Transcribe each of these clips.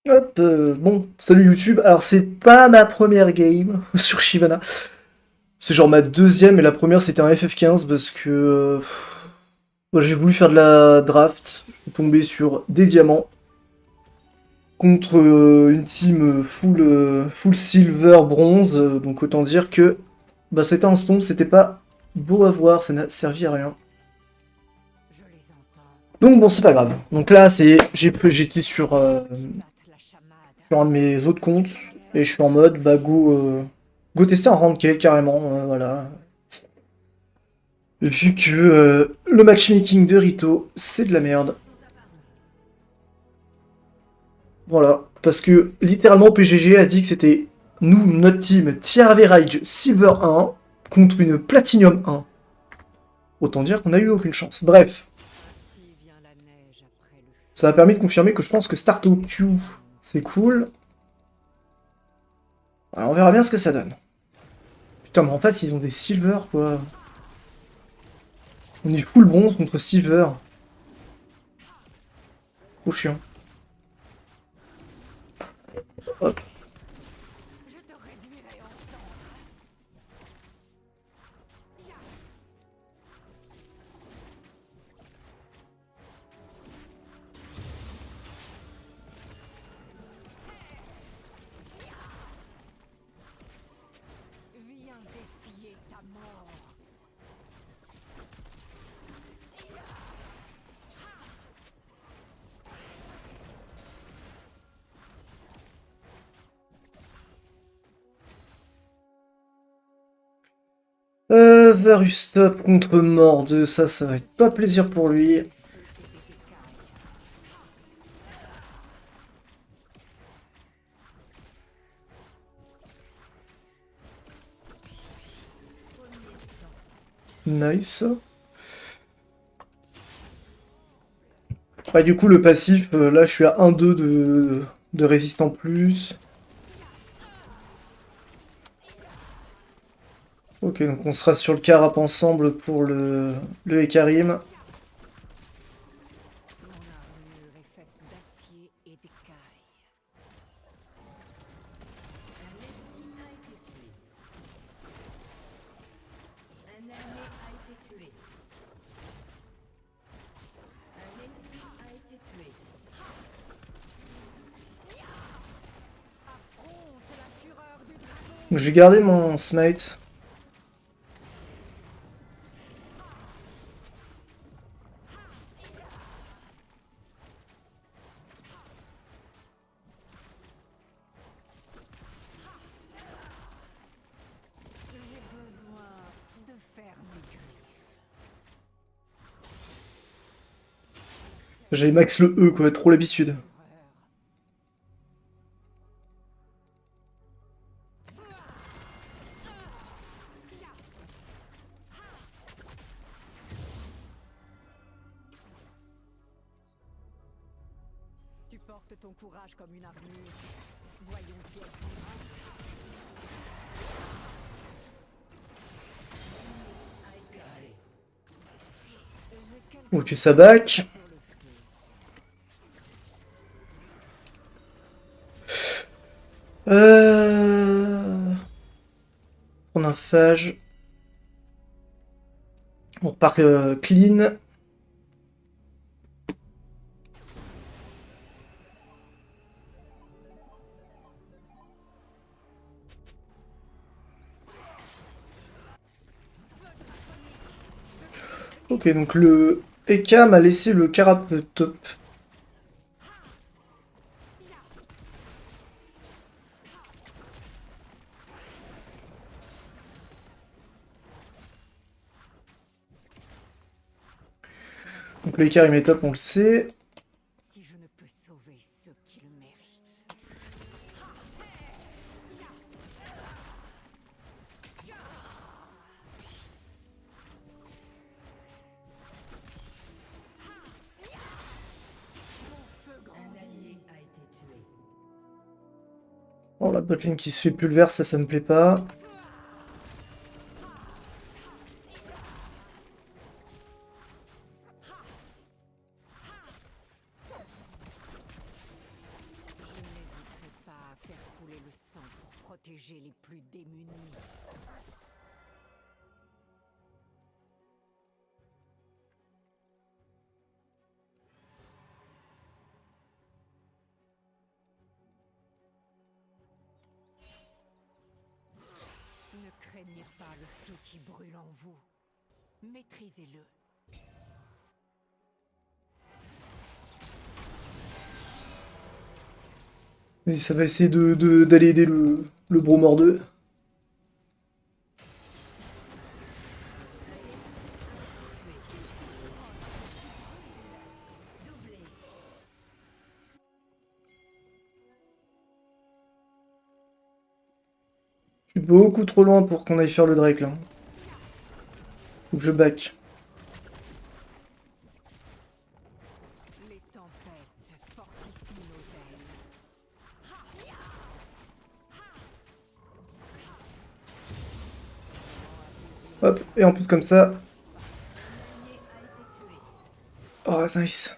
Hop, bon, salut YouTube. Alors, c'est pas ma première game sur Shyvana. C'est genre ma deuxième, et la première c'était un FF15 parce que moi, j'ai voulu faire de la draft. Je suis tombé sur des diamants contre une team full silver bronze. Donc, autant dire que bah, c'était un stomp, c'était pas beau à voir, ça n'a servi à rien. Donc, bon, c'est pas grave. Donc là, j'étais sur un de mes autres comptes et je suis en mode bah go tester un ranked carrément, voilà. Vu que le matchmaking de Rito c'est de la merde, voilà. Parce que littéralement PGG a dit que c'était nous, notre team, tier average Silver 1 contre une Platinum 1. Autant dire qu'on a eu aucune chance. Bref, ça m'a permis de confirmer que je pense que Start au Q c'est cool. Alors, on verra bien ce que ça donne. Putain, mais en face ils ont des Silver quoi. On est full bronze contre Silver. Trop chiant. Hop. Varus top contre Mord, ça va être pas plaisir pour lui. Nice. Bah, du coup, le passif, là, je suis à 1-2 de résistant plus. Ok, donc on sera sur le carap ensemble pour le Ekarim. Donc, je vais garder mon smite. J'ai max le E, quoi, trop l'habitude. Tu portes ton courage comme une armure. Voyons si elle Ou tu sabac. On a un phage. On repart clean. Ok, donc le Eka m'a laissé le carap top. Donc le Ekarim est top, on le sait. si je ne peux sauver ceux qui le méritent. Oh, la botlane qui se fait pulvère, ça me plaît pas. protéger les plus démunis. Ne craignez pas le feu qui brûle en vous. Maîtrisez-le. Et ça va essayer d'aller aider le Bro Mordeux. Je suis beaucoup trop loin pour qu'on aille faire le Drake là. Faut que je back. Les tempêtes fortifient nos ailes. Hop, et en plus comme ça. Oh, nice.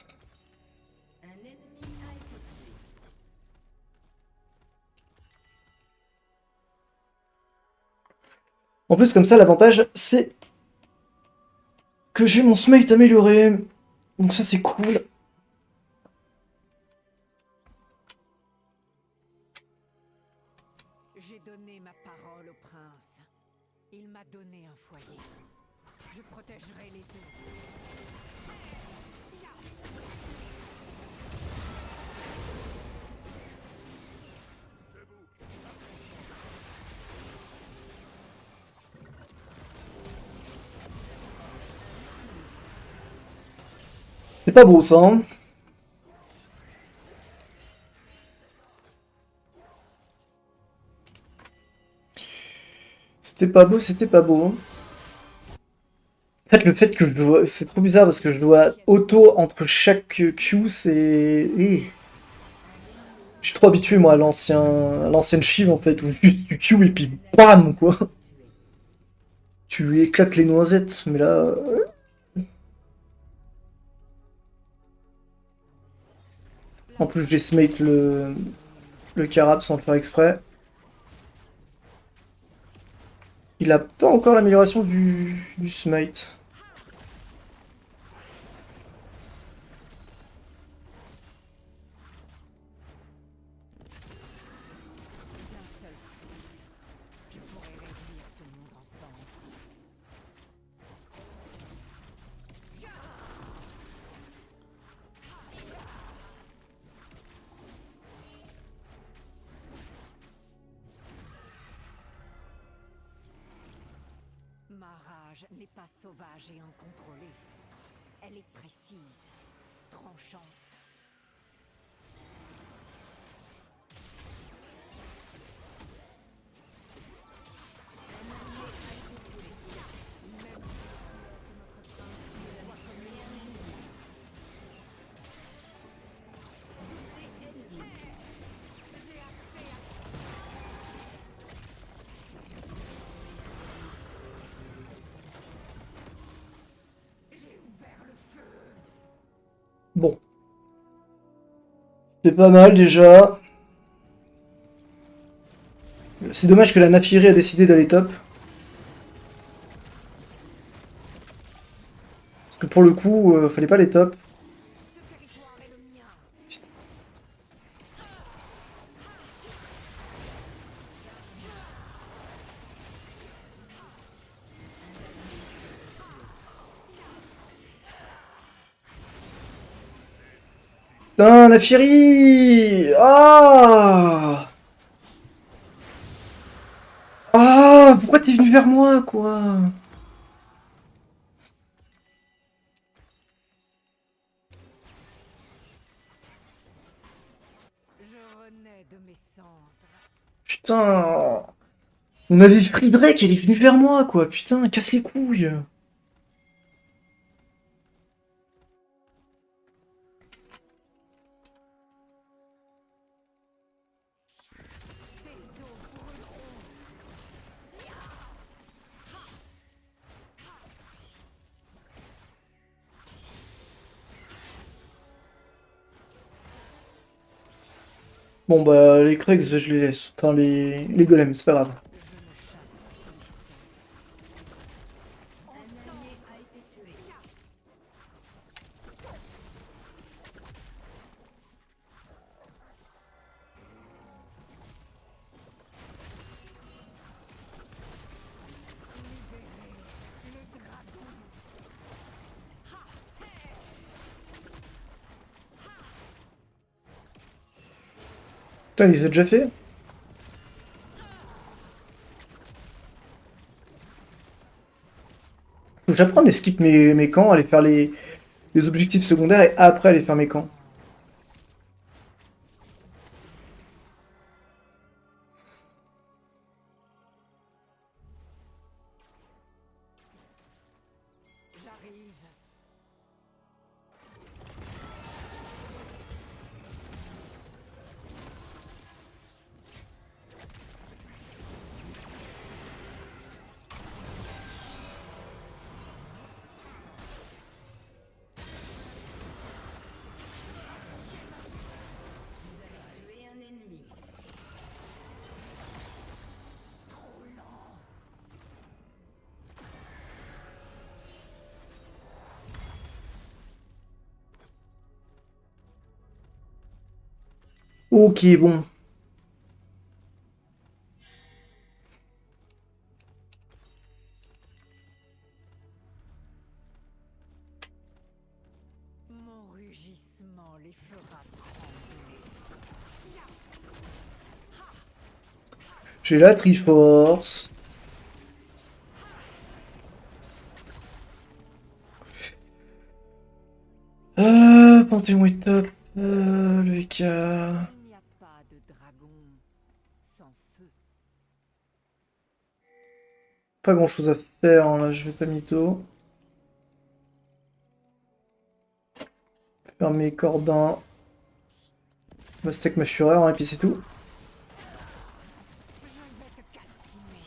En plus comme ça, l'avantage, c'est que j'ai mon smite amélioré. Donc ça, c'est cool. J'ai donné ma parole au prince. Il m'a donné un foyer. Je protégerai les deux. C'est pas beau ça, hein. C'était pas beau, c'était pas beau. Hein. En fait, le fait que je dois... C'est trop bizarre parce que je dois auto entre chaque Q, c'est... Je suis trop habitué, moi, à l'ancienne Shiv, en fait, où juste tu Q et puis BAM, quoi. Tu lui éclates les noisettes, mais là... En plus, j'ai smite le Carab sans le faire exprès. Il a pas encore l'amélioration du smite. D'un seul souffle, je pourrais réunir ce monde ensemble. Ma rage n'est pas sauvage et incontrôlée. Elle est précise, tranchante. Bon. C'est pas mal, déjà. C'est dommage que la Naphiri a décidé d'aller top. Parce que pour le coup, fallait pas les top. Ce territoire est le mien. Putain, Naphiri! Ah! Ah! Pourquoi t'es venu vers moi, quoi? Je renais de mes cendres. Putain! On avait Friedrich, elle est venue vers moi, quoi. Putain, casse les couilles. Bon bah les Krugs je les laisse. Enfin les golems, c'est pas grave. Putain, il les a déjà fait? Faut que j'apprenne à skip mes camps, aller faire les objectifs secondaires et après aller faire mes camps. J'arrive. Ok, bon. Mon rugissement les fera trembler. J'ai la Triforce. Panthéon est top. Le VK. Il n'y a pas de dragon sans feu. Pas grand chose à faire, hein, là je vais pas mytho. Faire mes corbins. Ma steak, ma fureur, hein, et puis c'est tout. Je vais te calciner.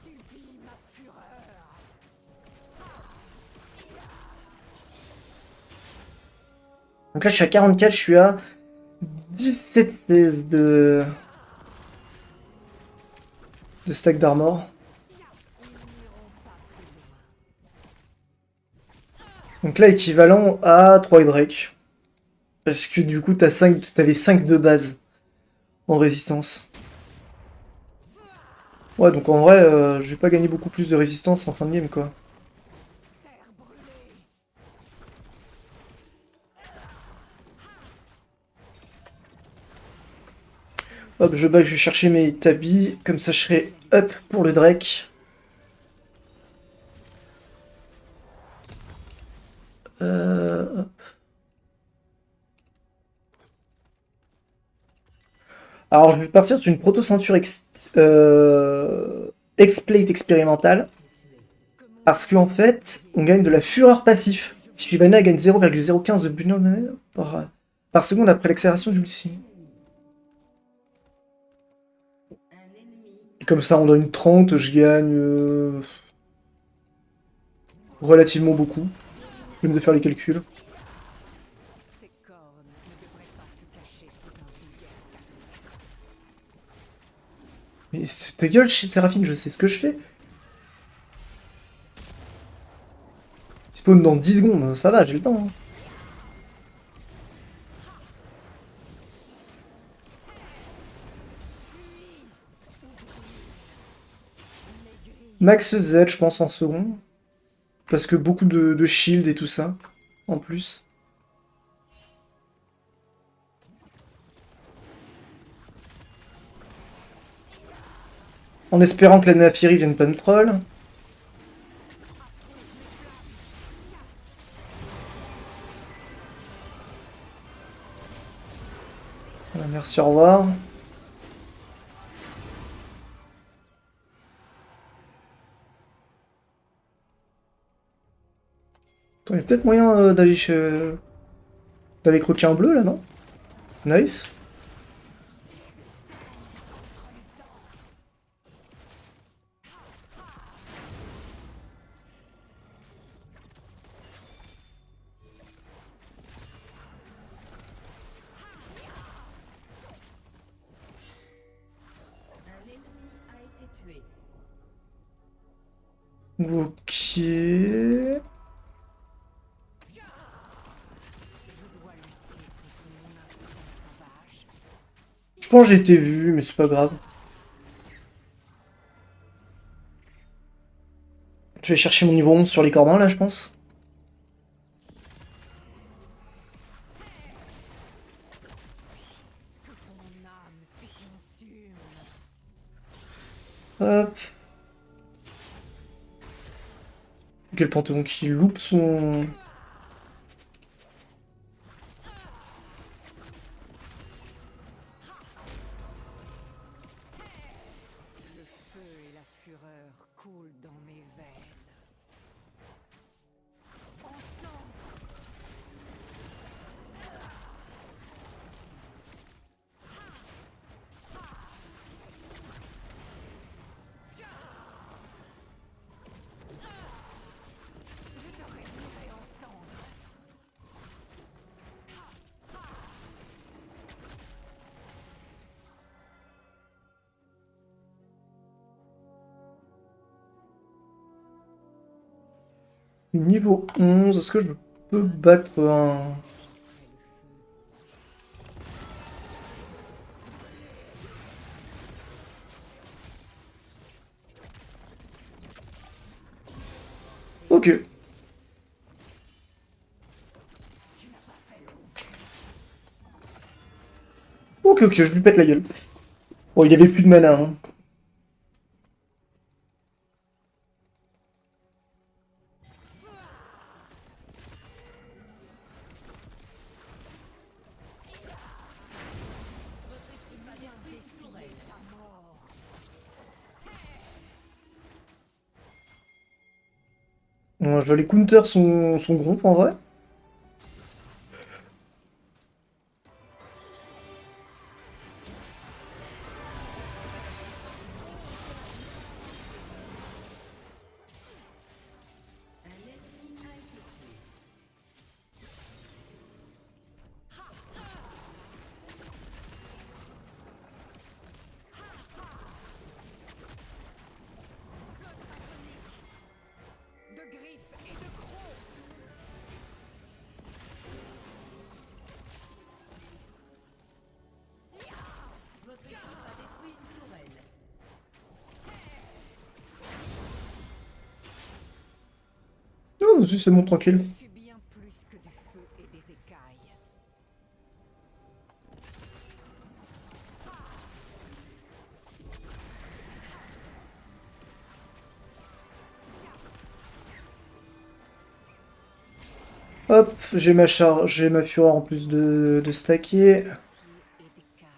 Subis ma fureur. Donc là je suis à 44, je suis à 17-16 de stack d'armor. Ils n'iront pas plus loin. Donc là équivalent à 3 Drake. Parce que du coup t'avais 5 de base en résistance. Ouais, donc en vrai, je vais pas gagner beaucoup plus de résistance en fin de game, quoi. Terre brûlée. Hop, je vais chercher mes tabis, comme ça je serai up pour le Drake. Hop. Alors je vais partir sur une proto-ceinture X-Plate expérimentale. Parce qu'en fait, on gagne de la fureur passif. Si Shyvana gagne 0,015 de bonhomme par seconde après l'accélération du multi. Et comme ça, on donne une 30, je gagne relativement beaucoup. Je viens de faire les calculs. Ces cornes ne devraient pas se cacher sous un vulgaire casque. Mais ta gueule, Séraphine, je sais ce que je fais. Il spawn dans 10 secondes, ça va, j'ai le temps. Hein. Max Z, je pense, en second. Parce que beaucoup de shield et tout ça, en plus. En espérant que la Naafiri vienne pas me troll. Voilà, merci, au revoir. Attends, il y a peut-être moyen d'aller croquer un bleu là, non? Nice. Ok. Je dois lutter contre mon instinct sauvage. Je pense que j'ai été vu, mais c'est pas grave. Je vais chercher mon niveau 11 sur les corbeaux là, je pense. Que ton âme se consume. Hop. Quel Panthéon qui loupe son... Le feu et la fureur coulent dans mes veines. Ensemble, je te réduirai en cendres. Niveau 11, est-ce que je peux battre un... Après le feu. Ok. Ok, ok, je lui pète la gueule. Bon, il avait plus de mana, hein. Viens défier ta mort. Les counters sont gros en vrai. De griffes et de crocs. Oh, vas-y, c'est bon, tranquille. Je suis bien plus que du feu et des écailles. Hop, j'ai ma charge, j'ai ma fureur en plus de stacker. D'acier et d'écailles.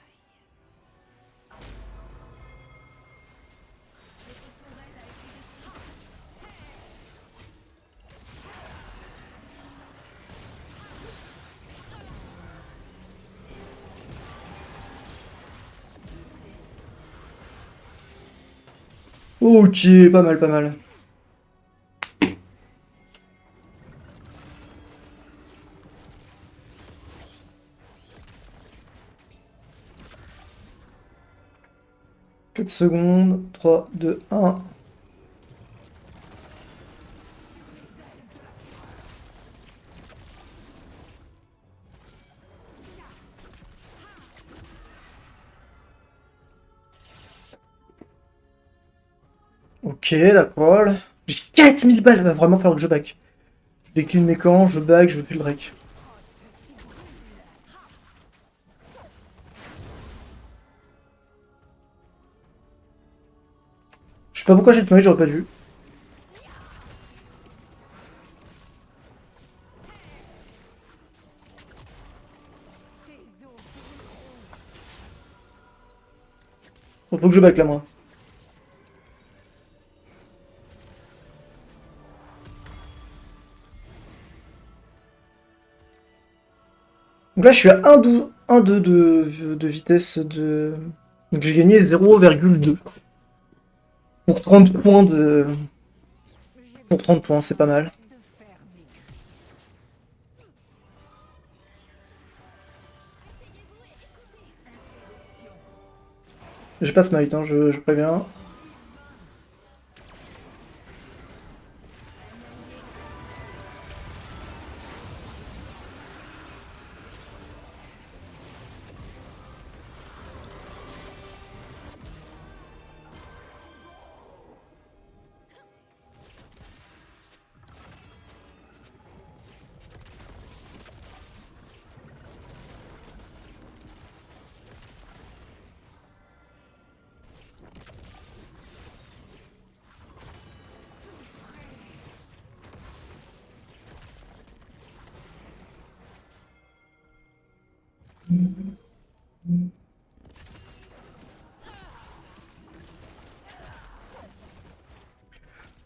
Ok, pas mal, pas mal. Quatre secondes. 3, 2, 1. Ok, d'accord. J'ai 4000 balles, va vraiment falloir que je back. Je décline mes camps, je back, je veux plus le break. Je sais pas pourquoi j'ai spammé, j'aurais pas dû. Tes os brûleront. Faut que je back là, moi. Donc là, je suis à 1,2 de vitesse de... Donc j'ai gagné 0,2. Pour 30 points de... J'ai Pour 30 points, c'est pas mal. de faire mes griffes. J'ai pas smite, hein, je préviens.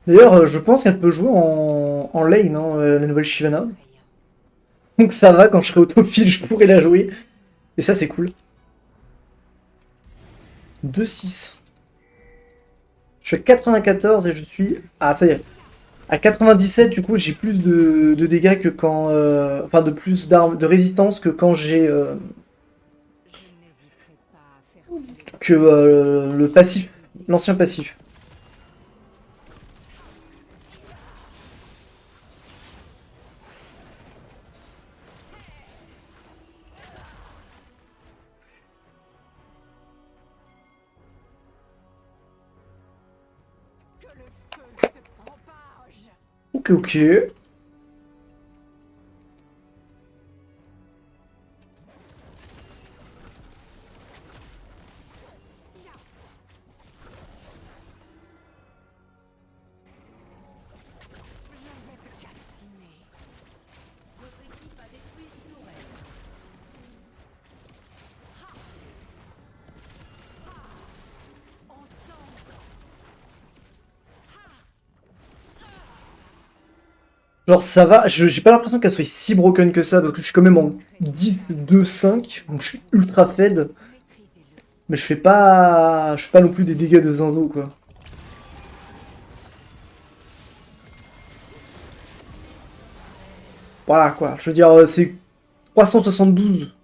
D'ailleurs, je pense qu'elle peut jouer en lane, hein, la nouvelle Shyvana. Donc ça va, quand je serai au top fil, je pourrai la jouer. Et ça, c'est cool. 2-6. Je suis à 94 et je suis... Ah, ça y est. À 97, du coup, j'ai plus de dégâts que quand... Enfin, de plus d'armes, de résistance que quand j'ai... Je n'hésiterai pas à faire couler votre que le passif. L'ancien passif. que le feu se propage. Ok, ok. Je vais te calciner. Votre équipe a détruit une tourelle. Ensemble. Genre, ça va. J'ai pas l'impression qu'elle soit si broken que ça, parce que je suis quand même en 10-2-5. Donc je suis ultra fed. Maîtrisez-le. Mais je fais pas... Je fais pas non plus des dégâts de zinzo, quoi. Voilà, quoi. Je veux dire, c'est 372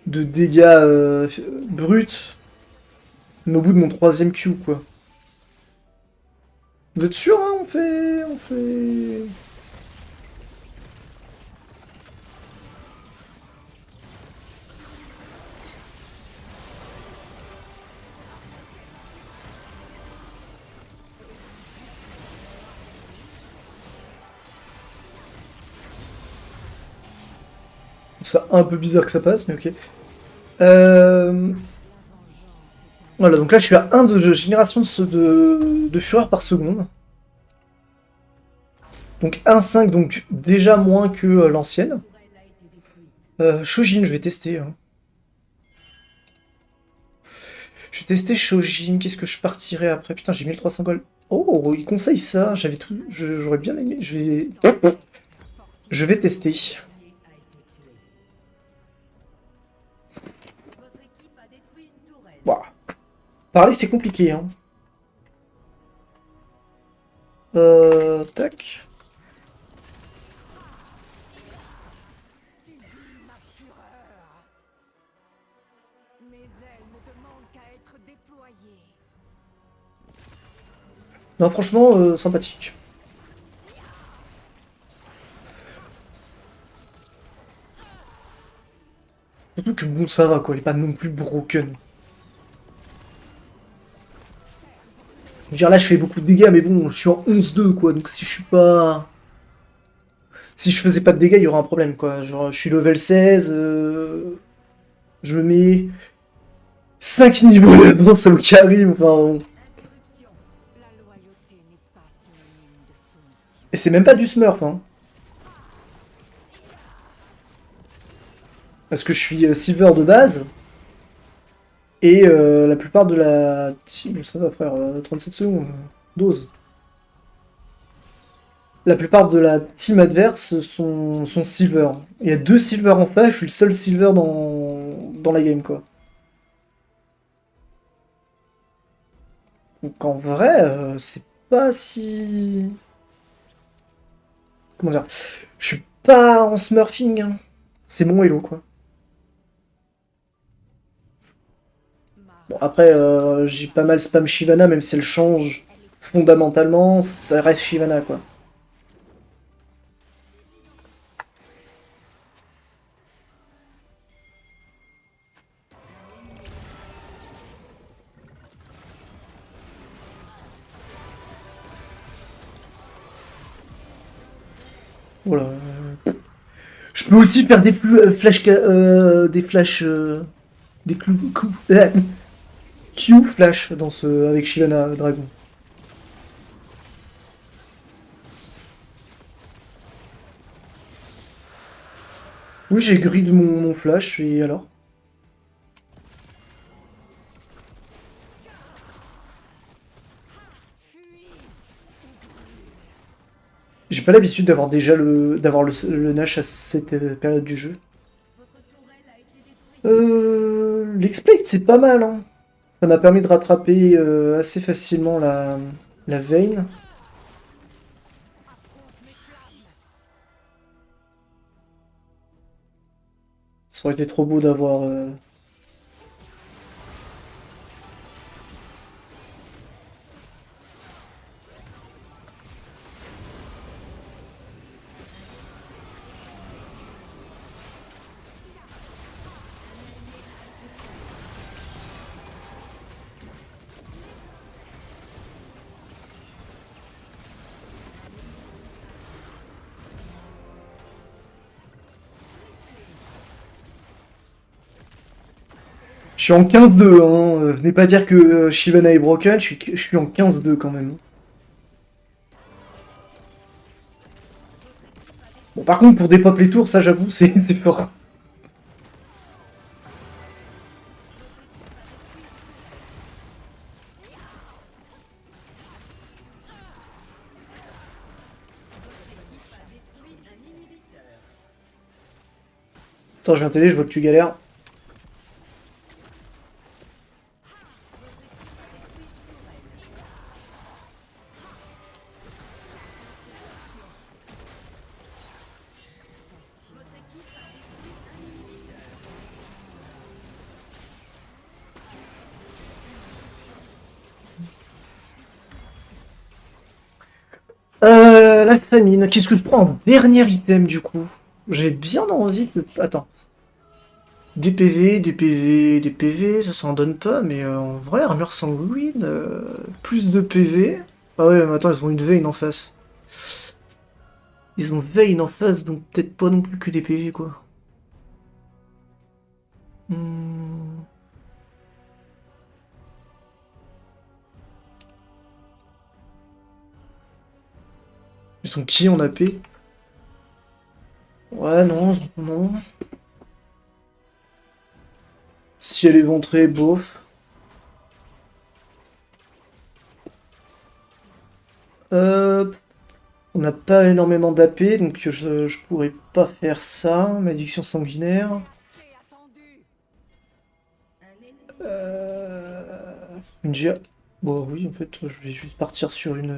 de dégâts bruts. Mais au bout de mon troisième Q, quoi. Vous êtes sûr, hein? On fait... On fait... C'est un peu bizarre que ça passe, mais ok. Voilà, donc là je suis à 1 de génération de fureur par seconde. Donc 1,5, donc déjà moins que l'ancienne. La tourelle a été détruite. Shojin, je vais tester, hein. Je vais tester Shojin, qu'est-ce que je partirai après? Putain, j'ai 1300 gold. Oh, il conseille ça, j'avais tout... J'aurais bien aimé, je vais... Je vais tester. Allié a été tué. Votre équipe a détruit une tourelle. Bah, parler c'est compliqué, hein. Tac. Subis ma fureur. Mes ailes ne demandent qu'à être déployées. Non, franchement, sympathique. Surtout que bon, ça va, quoi, il est pas non plus broken. Je veux dire, là, je fais beaucoup de dégâts, mais bon, je suis en 11-2, quoi, donc si je suis pas... Si je faisais pas de dégâts, il y aurait un problème, quoi. Genre, je suis level 16, je mets 5 niveaux d'avance au Karim, enfin... Interruption. La loyauté n'est pas synonyme de soumission. Et c'est même pas du smurf, hein. Parce que je suis silver de base, et la plupart de la team... Ça va, frère, 37 secondes, dose. La plupart de la team adverse sont silver. Il y a 2 silver en face, je suis le seul silver dans la game, quoi. Donc en vrai, c'est pas si... Comment dire? Je suis pas en smurfing, hein. C'est mon elo, quoi. Ma Bon, après, j'ai pas mal spam Shyvana, même si elle change fondamentalement, ça reste Shyvana, quoi. Voilà. Je peux aussi faire des flash... des flash... des clous... Q flash dans ce, avec Shyvana Dragon. Oui, j'ai grid mon flash, et alors? J'ai pas l'habitude d'avoir déjà le Nash à cette période du jeu. Votre tourelle a été détruite. L'Explect, c'est pas mal, hein. Ça m'a permis de rattraper assez facilement la Vayne. Ça aurait été trop beau d'avoir... Je suis en 15-2, hein. Venez pas dire que Shyvana est broken, je suis en 15-2 quand même. Bon, par contre, pour dépop les tours, ça j'avoue, c'est fort. Attends, je viens t'aider, je vois que tu galères. La famine. Qu'est-ce que je prends en dernier item du coup? J'ai bien envie de... Attends. Des PV, des PV, des PV, ça en donne pas, mais en vrai, armure sanguine, plus de PV. Ah ouais, mais attends, ils ont une Vayne en face. Ils ont Vayne en face, donc peut-être pas non plus que des PV, quoi. Hmm. Ils sont qui en AP? Ouais, non, non. Si elle est ventrée, bof. On n'a pas énormément d'AP, donc je pourrais pas faire ça. Malédiction sanguinaire. Une GA. Bon, oui, en fait, je vais juste partir sur une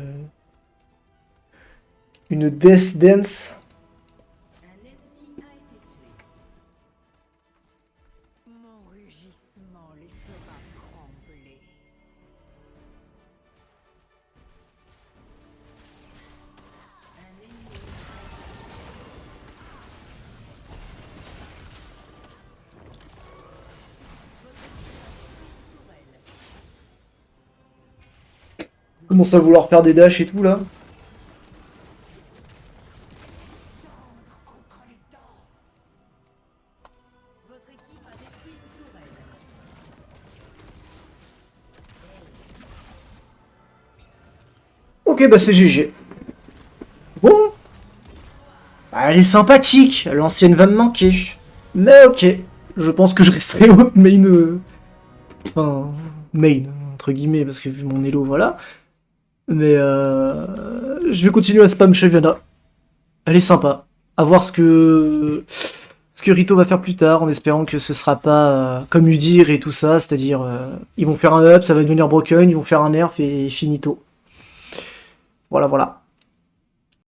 Death Dance. Un ennemi a été tué. Mon rugissement les fera trembler. Un ennemi Commence à vouloir faire des dashs et tout là. Votre équipe a détruit une tourelle. Ok, bah c'est GG. Bon. Bah, elle est sympathique. L'ancienne va me manquer. Mais ok. Je pense que je resterai au main. Enfin, main, entre guillemets, parce que vu mon elo, voilà. Mais je vais continuer à spam Shyvana. Elle est sympa. À voir ce que Rito va faire plus tard, en espérant que ce sera pas comme Udyr et tout ça, c'est-à-dire ils vont faire un up, ça va devenir broken, ils vont faire un nerf et finito. Voilà, voilà.